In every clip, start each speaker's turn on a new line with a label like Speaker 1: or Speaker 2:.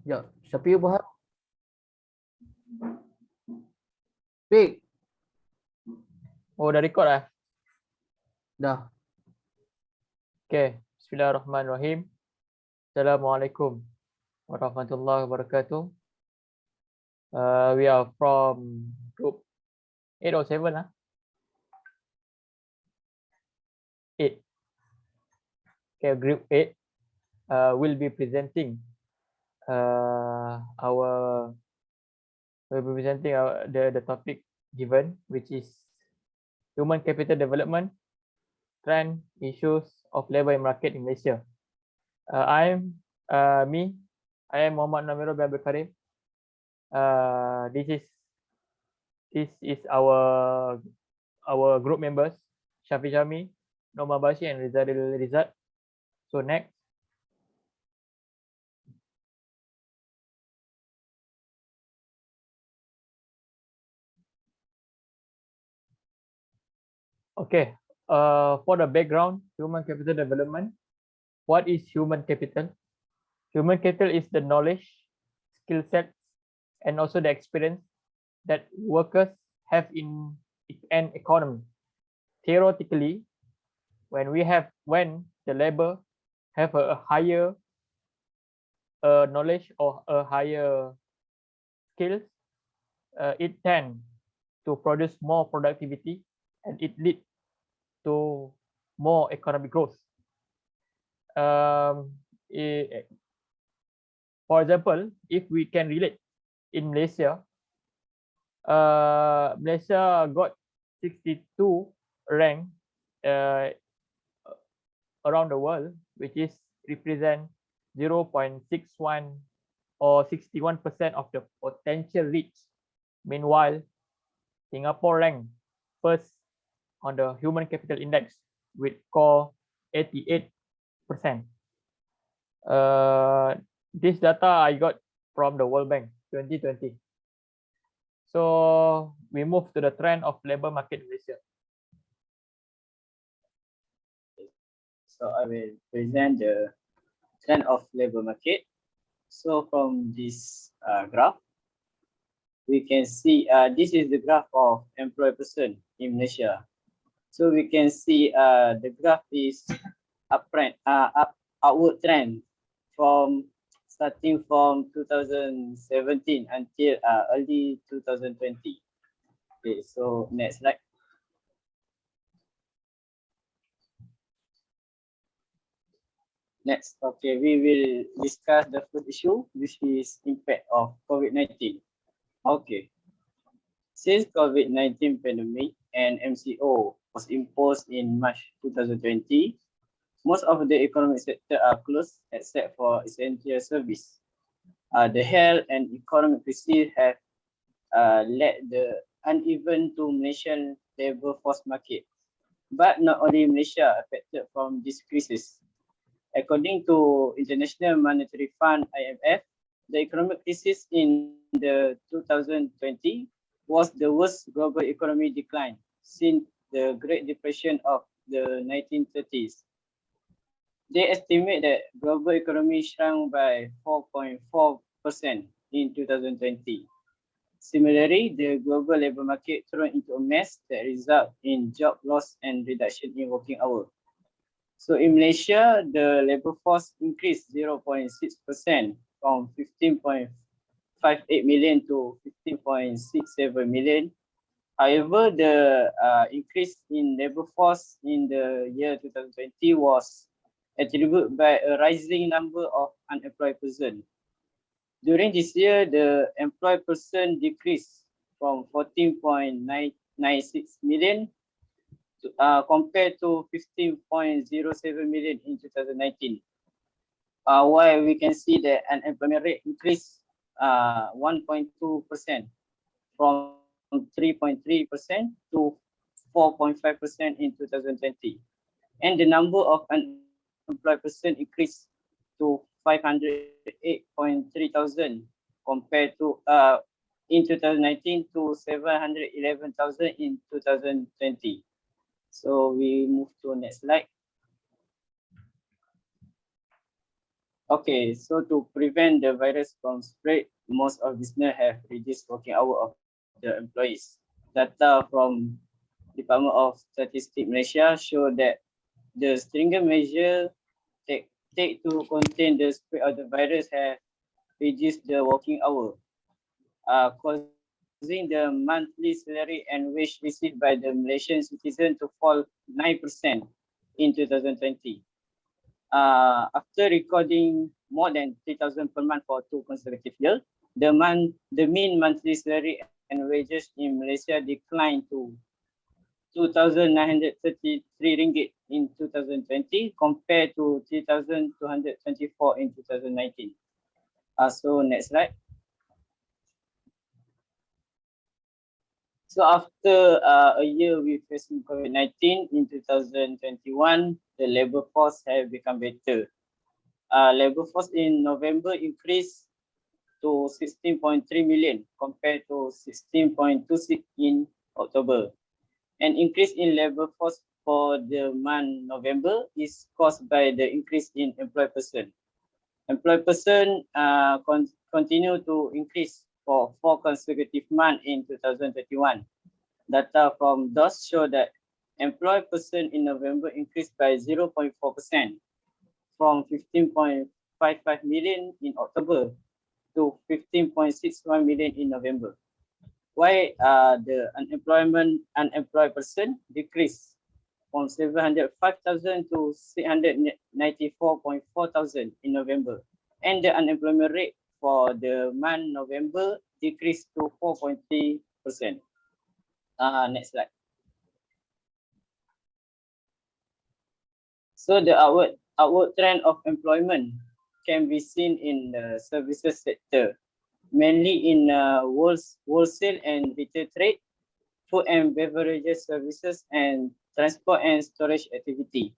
Speaker 1: Ya, siapa you buat? Speak.
Speaker 2: Oh, dah record lah.
Speaker 1: Dah.
Speaker 2: Okay. Bismillahirrahmanirrahim. Assalamualaikum warahmatullahi wabarakatuh. We are from group 8 or 7 lah. 8. Okay, group 8 will be presenting the topic given, which is human capital development, trend, issues of labor market in Malaysia. I am Muhammad Namirul bin Abdul Karim. This is our group members, Shafi Jami, Norma Bashi, and Rizadil Rizad. So next. Okay. For the background, human capital development. What is human capital? Human capital is the knowledge, skill sets, and also the experience that workers have in an economy. Theoretically, when the labor have a higher knowledge or a higher skills, it tend to produce more productivity and it lead to more economic growth. For example, if we can relate in Malaysia, Malaysia got 62 rank around the world, which is represent 0.61 or 61% of the potential reach. Meanwhile, Singapore ranked first on the human capital index with score 88%. This data I got from the World Bank 2020. So we move to the trend of labor market in Malaysia.
Speaker 3: So I will present the trend of labor market. So from this graph, we can see this is the graph of employed person in Malaysia. So we can see the graph is upward trend from starting from 2017 until early 2020. Okay, so next slide. Next, okay, we will discuss the first issue, which is impact of COVID-19. Okay. Since COVID-19 pandemic and MCO was imposed in March 2020, most of the economic sector are closed except for essential service. The health and economic crisis have led the uneven to Malaysian labor force market. But not only Malaysia affected from this crisis. According to International Monetary Fund (IMF), the economic crisis in the 2020 was the worst global economy decline since the Great Depression of the 1930s. They estimate that global economy shrunk by 4.4% in 2020. Similarly, the global labor market thrown into a mess that resulted in job loss and reduction in working hours. So in Malaysia, the labor force increased 0.6% from 15.58 million to 15.67 million. However, the increase in labor force in the year 2020 was attributed by a rising number of unemployed persons. During this year, the employed person decreased from 14.996 million compared to 15.07 million in 2019. While we can see the unemployment rate increased 1.2% from 3.3% to 4.5% in 2020. And the number of unemployed persons increased to 508.3 thousand compared to in 2019 to 711,000 in 2020. So we move to next slide. Okay, so to prevent the virus from spread, most of business have reduced working hour of the employees. Data from Department of Statistics Malaysia show that the stringent measure take to contain the spread of the virus have reduced the working hour, causing the monthly salary and wage received by the Malaysian citizen to fall 9% in 2020. After recording more than 3,000 per month for 2 consecutive years, the mean monthly salary and wages in Malaysia declined to 2,933 ringgit in 2020 compared to 3,224 in 2019. So next slide. So after a year with facing COVID-19 in 2021, the labor force have become better. Labor force in November increased to 16.3 million compared to 16.26 in October. An increase in labor force for the month November is caused by the increase in employed person. Employed person continue to increase for 4 consecutive months in 2021. Data from DOS show that employed person in November increased by 0.4% from 15.55 million in October to 15.61 million in November. Why the unemployed person decreased from 705,000 to 694,400 in November, and the unemployment rate for the month November decreased to 4.3%. Next slide. So the outward trend of employment can be seen in the services sector, mainly in wholesale and retail trade, food and beverages services, and transport and storage activity.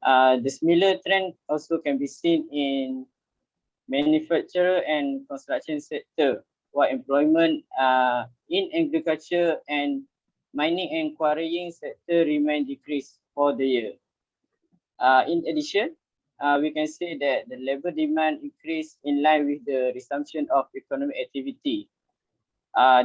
Speaker 3: The similar trend also can be seen in manufacturer and construction sector, while employment in agriculture and mining and quarrying sector remain decreased for the year. In addition, we can say that the labor demand increased in line with the resumption of economic activity.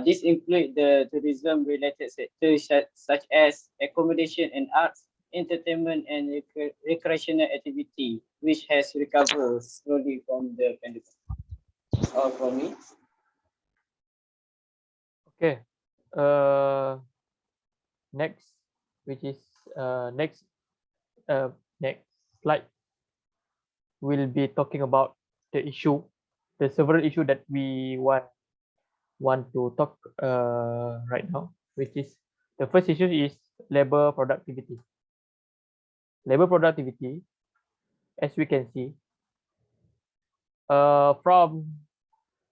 Speaker 3: This includes the tourism-related sectors such as accommodation and arts, entertainment, and recreational activity, which has recovered slowly from the pandemic. All for me.
Speaker 2: Okay. Next, which is next slide, we'll be talking about the several issue that we want to talk right now, which is the first issue is labor productivity. Labor productivity, as we can see, from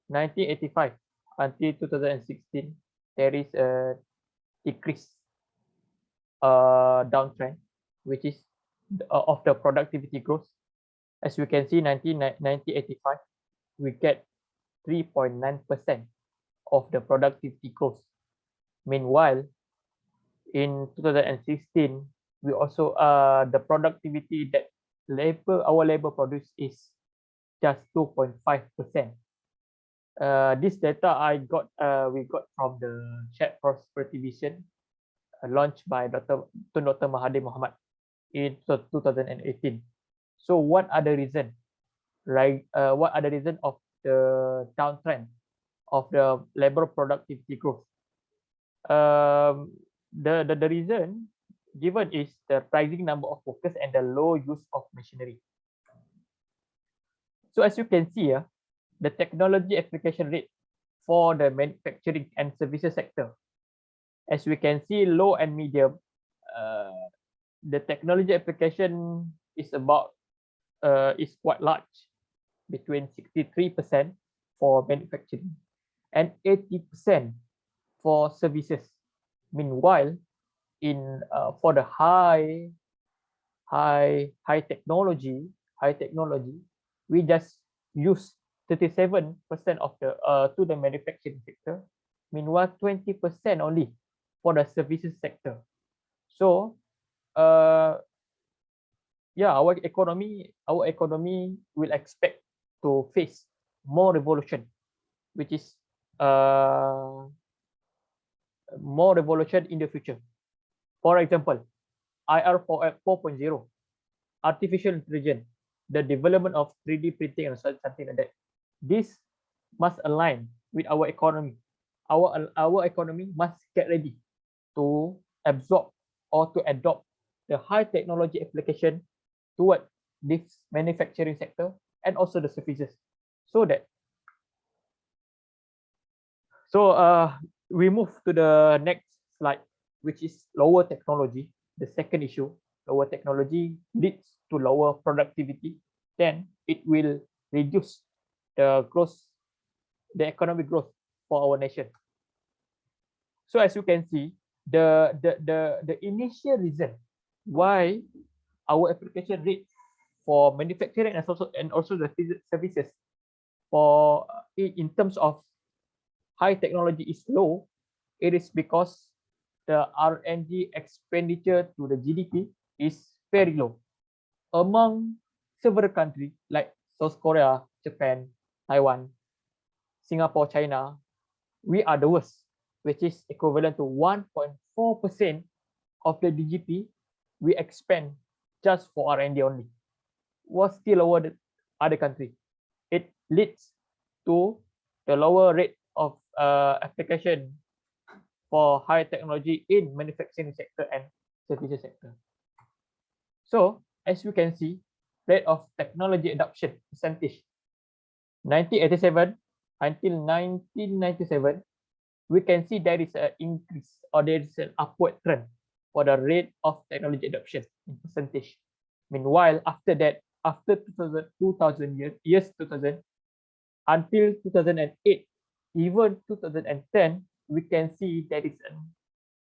Speaker 2: 1985 until 2016, there is a decrease, downtrend, which is of the productivity growth. As we can see, 1985, we get 3.9% of the productivity growth. Meanwhile, in 2016, we also the productivity that our labor produce is just 2.5%. This data we got from the Shared Prosperity Vision launched by Dr. Mahathir Mohamad in 2018. So what are the reason, right? What are the reason of the downtrend of the labor productivity growth? The reason given is the rising number of workers and the low use of machinery. So as you can see, the technology application rate for the manufacturing and services sector, as we can see, low and medium, the technology application is quite large, between 63% for manufacturing and 80% for services. Meanwhile, in for the high technology, we just use 37% of the to the manufacturing sector. Meanwhile, 20% only for the services sector. So, yeah, our economy will expect to face more revolution, which is more revolution in the future. For example, IR 4.0, artificial intelligence, the development of 3D printing and something like that. This must align with our economy. Our economy must get ready to absorb or to adopt the high technology application toward this manufacturing sector and also the services. We move to the next slide, which is lower technology. The second issue, lower technology leads to lower productivity. Then it will reduce the growth, the economic growth for our nation. So as you can see, the initial reason why our application rate for manufacturing and also the services for in terms of high technology is low, it is because the R&D expenditure to the GDP is very low. Among several countries like South Korea, Japan, Taiwan, Singapore, China, we are the worst, which is equivalent to 1.4% of the GDP we expend just for R&D only. Was still lower than other countries. It leads to the lower rate of application for high technology in manufacturing sector and services sector. So as you can see, rate of technology adoption percentage 1987 until 1997, we can see there is an increase or there is an upward trend for the rate of technology adoption in percentage. Meanwhile, after that, after 2000 years 2000 until 2008, even 2010, we can see there is a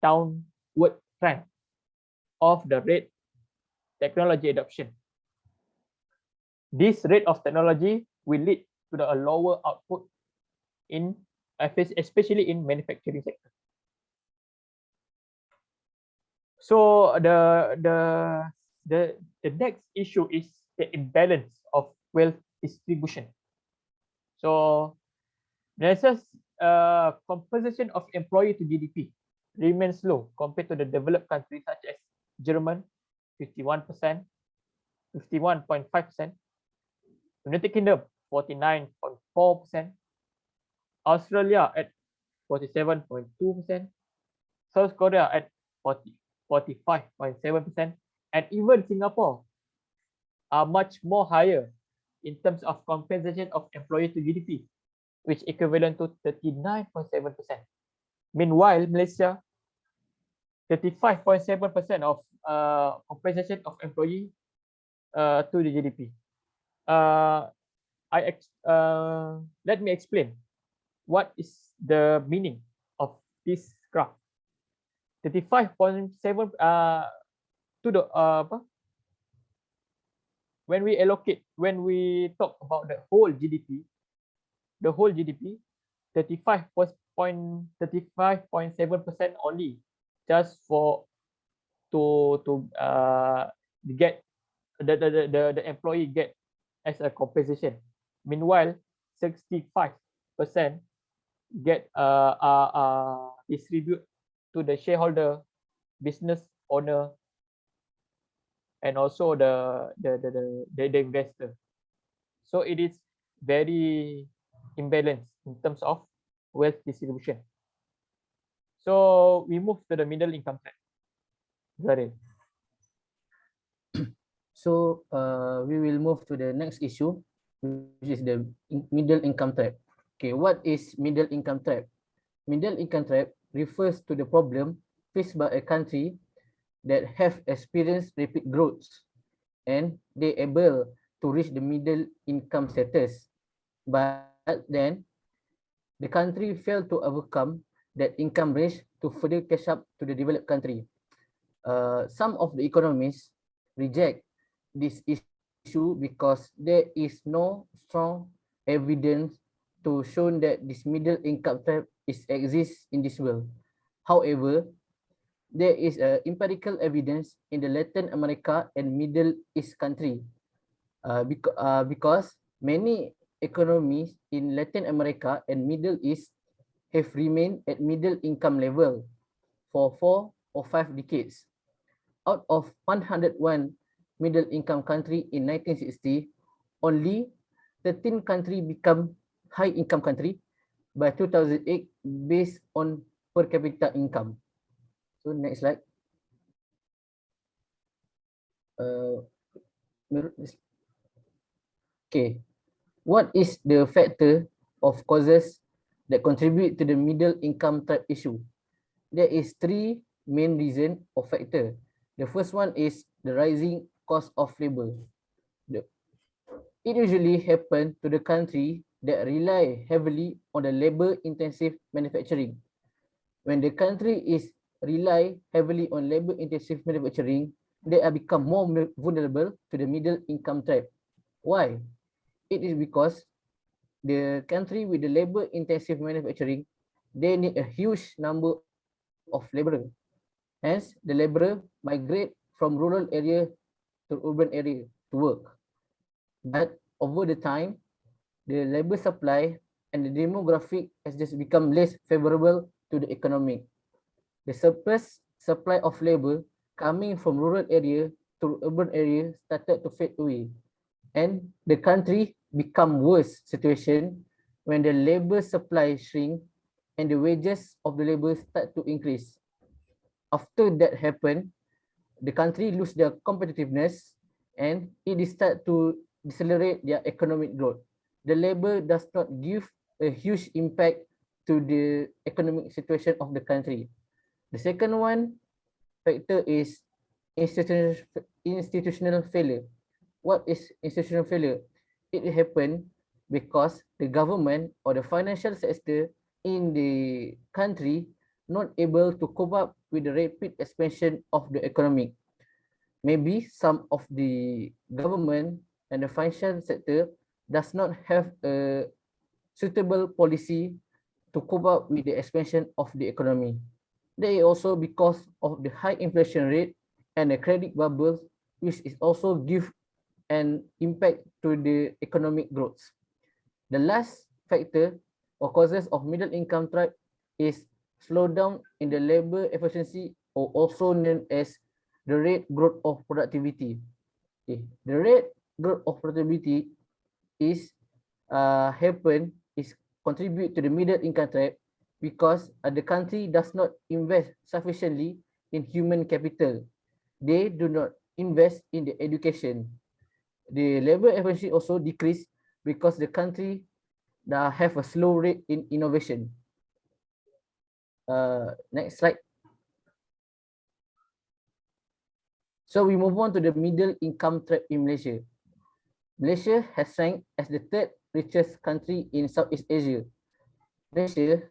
Speaker 2: downward trend of the rate technology adoption. This rate of technology will lead to the lower output in especially in manufacturing sector. So the next issue is the imbalance of wealth distribution. So Malaysia's composition of employee to GDP remains low compared to the developed countries such as Germany, 51%, 51.5%, United Kingdom, 49.4%, Australia at 47.2%, South Korea at 45.7%, and even Singapore are much more higher in terms of compensation of employee to GDP, which equivalent to 39.7%. Meanwhile, Malaysia, 35.7% of compensation of employee to the GDP. Let me explain what is the meaning of this graph. 35.7 to the when we talk about the whole GDP, 35.7% only just for to get the employee get as a compensation. Meanwhile, 65% get distribute to the shareholder, business owner, and also the investor. So it is very imbalanced in terms of wealth distribution. So we move to the middle income trap. Zaril.
Speaker 1: So we will move to the next issue, which is the middle income trap. Okay, what is middle income trap? Middle income trap refers to the problem faced by a country that have experienced rapid growth and they able to reach the middle income status, but then the country failed to overcome that income range to further catch up to the developed country. Some of the economists reject this issue because there is no strong evidence to show that this middle income trap exists in this world. However, there is empirical evidence in the Latin America and Middle East country because Many economies in Latin America and Middle East have remained at middle income level for 4 or 5 decades. Out of 101 middle income country in 1960, only 13 country become high income country by 2008 based on per capita income. So next slide. Okay, what is the factor of causes that contribute to the middle income type issue? There is three main reason or factor. The first one is the rising cost of labor. It usually happens to the country that rely heavily on the labor intensive manufacturing. When the country is rely heavily on labor intensive manufacturing, they are become more vulnerable to the middle income trap. Why? It is because the country with the labor intensive manufacturing, they need a huge number of laborer. Hence, the laborer migrate from rural area to urban area to work. But over the time, the labor supply and the demographic has just become less favorable to the economic. The surplus supply of labor coming from rural area to urban area started to fade away, and the country become worse situation when the labor supply shrink and the wages of the labor start to increase. After that happen, the country lose their competitiveness and it start to decelerate their economic growth. The labor does not give a huge impact to the economic situation of the country. The second one factor is institutional failure. What is institutional failure? It happen because the government or the financial sector in the country not able to cope up with the rapid expansion of the economy. Maybe some of the government and the financial sector does not have a suitable policy to cope up with the expansion of the economy. They also because of the high inflation rate and the credit bubbles, which is also give an impact to the economic growth. The last factor or causes of middle income tribe is slowdown in the labor efficiency, or also known as the rate growth of productivity. Okay. The rate growth of productivity is contribute to the middle income trap because the country does not invest sufficiently in human capital. They do not invest in the education. The labor efficiency also decrease because the country have a slow rate in innovation. Next slide. So we move on to the middle income trap in Malaysia. Malaysia has ranked as the third richest country in Southeast Asia. Malaysia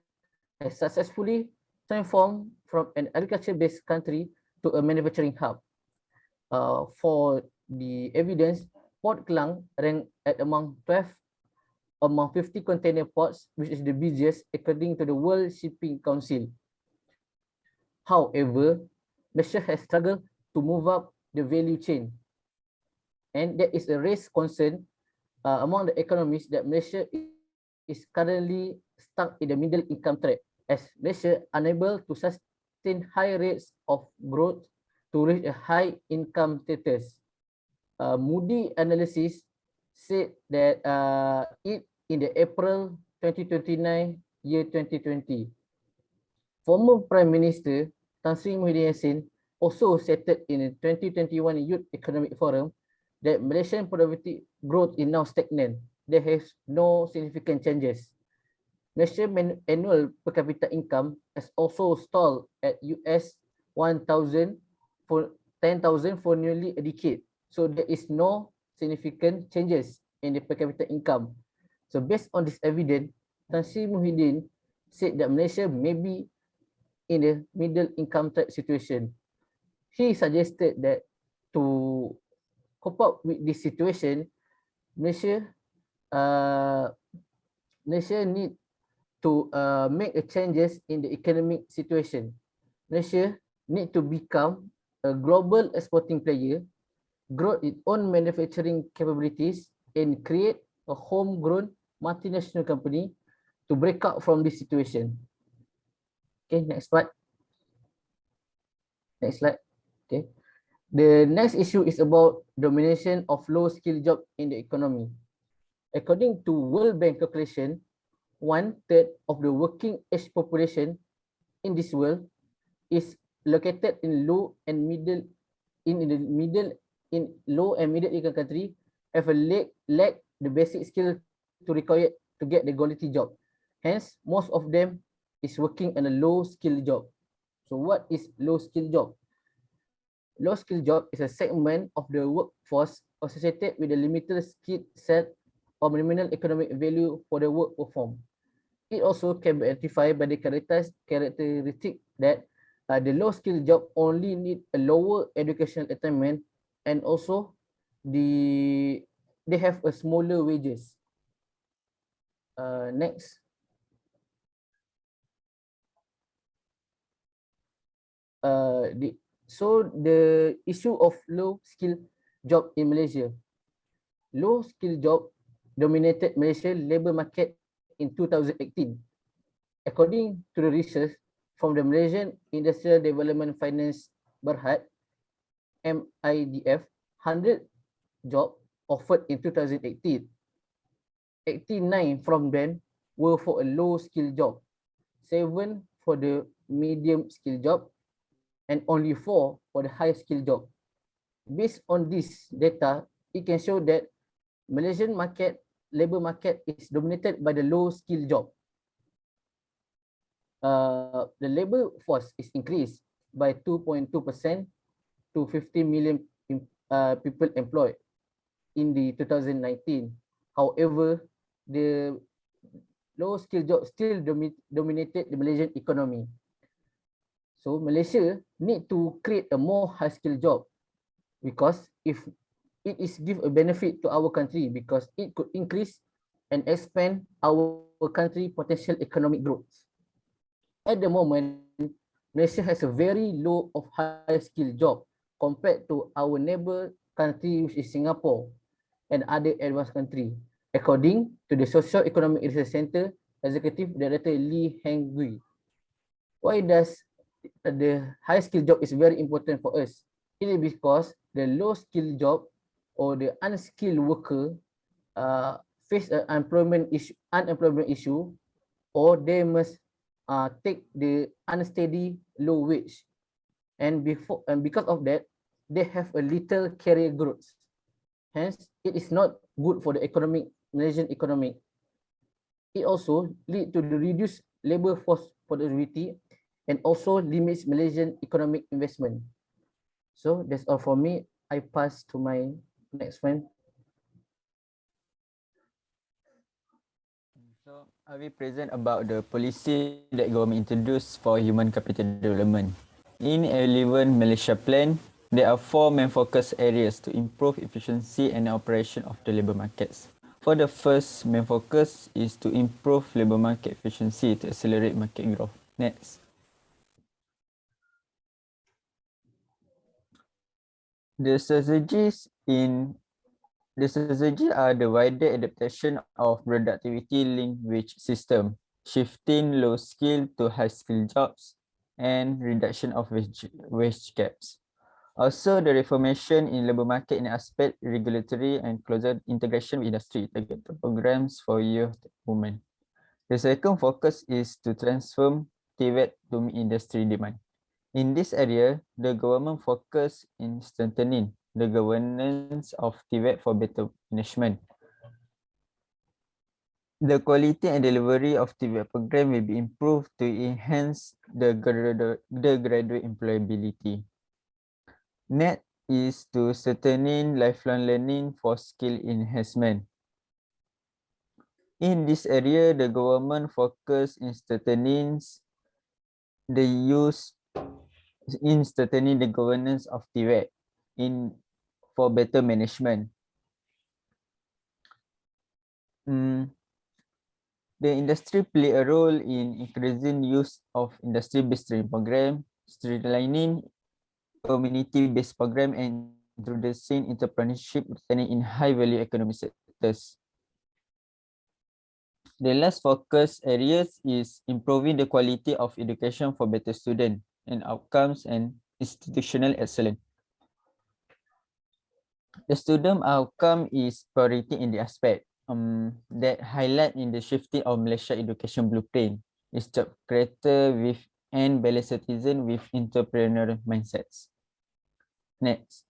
Speaker 1: has successfully transformed from an agriculture-based country to a manufacturing hub. For the evidence, Port Klang ranked at among 12 among 50 container ports, which is the busiest according to the World Shipping Council. However, Malaysia has struggled to move up the value chain, and there is a raised concern among the economists that Malaysia is currently stuck in the middle income trap, as Malaysia unable to sustain high rates of growth to reach a high income status. Moody analysis said that in the April 2029 year 2020, former Prime Minister Tan Sri Muhyiddin Yassin also stated in the 2021 Youth Economic Forum that Malaysian productivity growth is now stagnant. There has no significant changes. Malaysian annual per capita income has also stalled at US 1,000 for 10,000 for nearly a decade. So there is no significant changes in the per capita income. So based on this evidence, Tan Sri Muhyiddin said that Malaysia may be in the middle income type situation. He suggested that to cope up with this situation, Malaysia need to make a changes in the economic situation. Malaysia need to become a global exporting player, grow its own manufacturing capabilities, and create a homegrown multinational company to break out from this situation. Okay, next part. Next slide. Okay. The next issue is about domination of low skill job in the economy. According to World Bank calculation, 1/3 of the working age population in this world is located in low and middle in low and middle income country have a lack the basic skill to require to get the quality job. Hence, most of them is working in a low skill job. So what is low skill job? Low skill job is a segment of the workforce associated with a limited skill set or minimal economic value for the work performed. It also can be identified by the characteristic that the low skill job only need a lower educational attainment, and also they have a smaller wages. Next. So the issue of low skill job in Malaysia. Low skill job dominated Malaysia labour market in 2018. According to the research from the Malaysian Industrial Development Finance Berhad, MIDF, 100 job offered in 2018. 89 from them were for a low skill job, 7 for the medium skill job, and only 4 for the high skill job. Based on this data, it can show that Malaysian labor market is dominated by the low skill job. The labor force is increased by 2.2% to 50 million people employed in the 2019. However, the low skill job still dominated the Malaysian economy. So Malaysia need to create a more high skill job, because if it is give a benefit to our country, because it could increase and expand our country potential economic growth. At the moment, Malaysia has a very low of high skill job compared to our neighbor country, which is Singapore and other advanced country, according to the Socio-Economic Research Center Executive Director Lee Heng Gui. Why does the high skill job is very important for us? It is because the low skill job or the unskilled worker face an unemployment issue, or they must take the unsteady low wage, and because of that, they have a little career growth. Hence, it is not good for the Malaysian economic. It also lead to the reduced labor force productivity and also limits Malaysian economic investment. So that's all for me. I pass to my next friend.
Speaker 4: So I will present about the policy that government introduced for human capital development. In 11 Malaysia Plan, there are 4 main focus areas to improve efficiency and operation of the labour markets. For the first main focus is to improve labour market efficiency to accelerate market growth. Next. The strategies are the wider adaptation of productivity linked wage system, shifting low skill to high skill jobs, and reduction of wage gaps. Also, the reformation in labour market in aspect regulatory and closer integration with industry targeted programs for youth women. The second focus is to transform TVET to meet industry demand. In this area, the government focus in strengthening the governance of TVET for better management. The quality and delivery of TVET program will be improved to enhance the graduate employability. Next is to strengthening lifelong learning for skill enhancement. In this area, the government focus in strengthening the governance of TVET for better management. The industry play a role in increasing use of industry-based training program, streamlining community-based program, and introducing entrepreneurship training in high-value economic sectors. The last focus areas is improving the quality of education for better student and outcomes and institutional excellence. The student outcome is priority in the aspect that highlight in the shifting of Malaysia education blueprint is job creator with and balanced citizen with entrepreneurial mindsets. Next.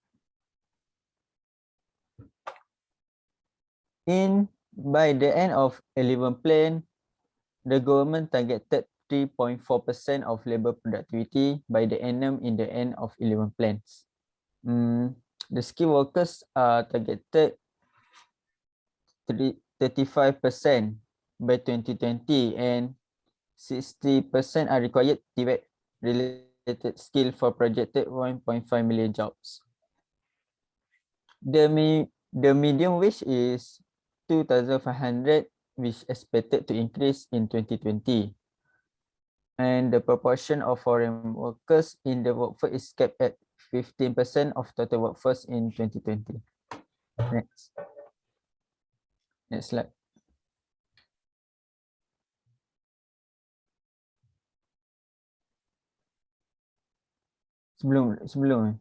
Speaker 4: By the end of 11 plan, the government targeted 3.4% of labor productivity by the annum in the end of 11 plans. The skilled workers are targeted 35% by 2020 and 60% are required TVET related skill for projected 1.5 million jobs. The medium wage is 2,500, which expected to increase in 2020. And the proportion of foreign workers in the workforce is kept at 15% of total workforce in 2020. Next. Next slide. Sebelum.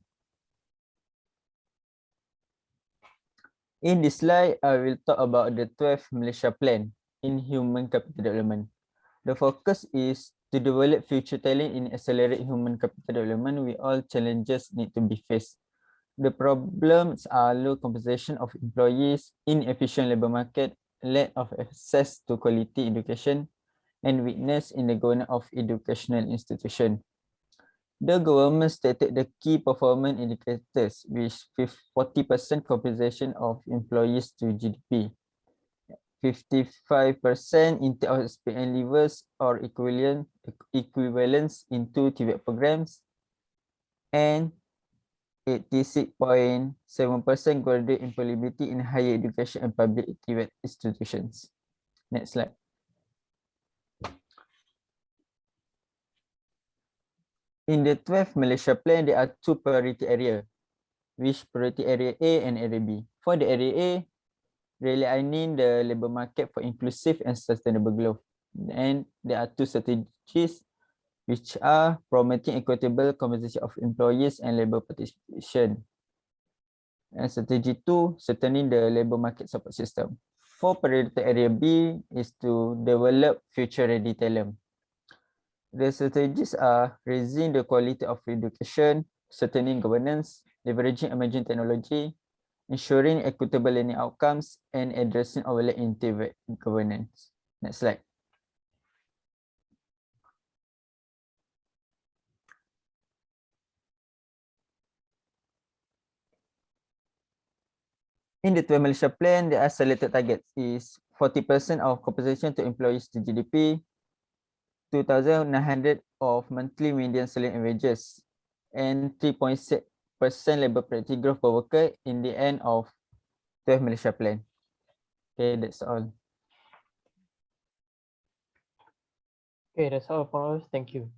Speaker 4: In this slide, I will talk about the 12th Malaysia Plan in human capital development. The focus is to develop future talent and accelerate human capital development with all challenges need to be faced. The problems are low compensation of employees, inefficient labor market, lack of access to quality education, and weakness in the governance of educational institution. The government stated the key performance indicators with 40% compensation of employees to GDP, 55% in terms of SPN levels or equivalence into TVET programs, and 86.7% graduate employability in higher education and public TVET institutions. Next slide. In the 12th Malaysia Plan, there are two priority areas, which priority area A and area B. For the area A, realigning the labor market for inclusive and sustainable growth. And there are two strategies, which are promoting equitable compensation of employees and labor participation. And strategy 2, strengthening the labor market support system. For priority area B is to develop future-ready talent. The strategies are raising the quality of education, strengthening governance, leveraging emerging technology, ensuring equitable learning outcomes, and addressing overlap in TVET governance. Next slide. In the 12 Malaysia Plan, the selected targets is 40% of compensation to employees to GDP, 2,900 of monthly median salary and wages, and 3.6% labor productivity growth per worker in the end of 12 Malaysia Plan. Okay, that's all.
Speaker 2: Okay, that's all for us. Thank you.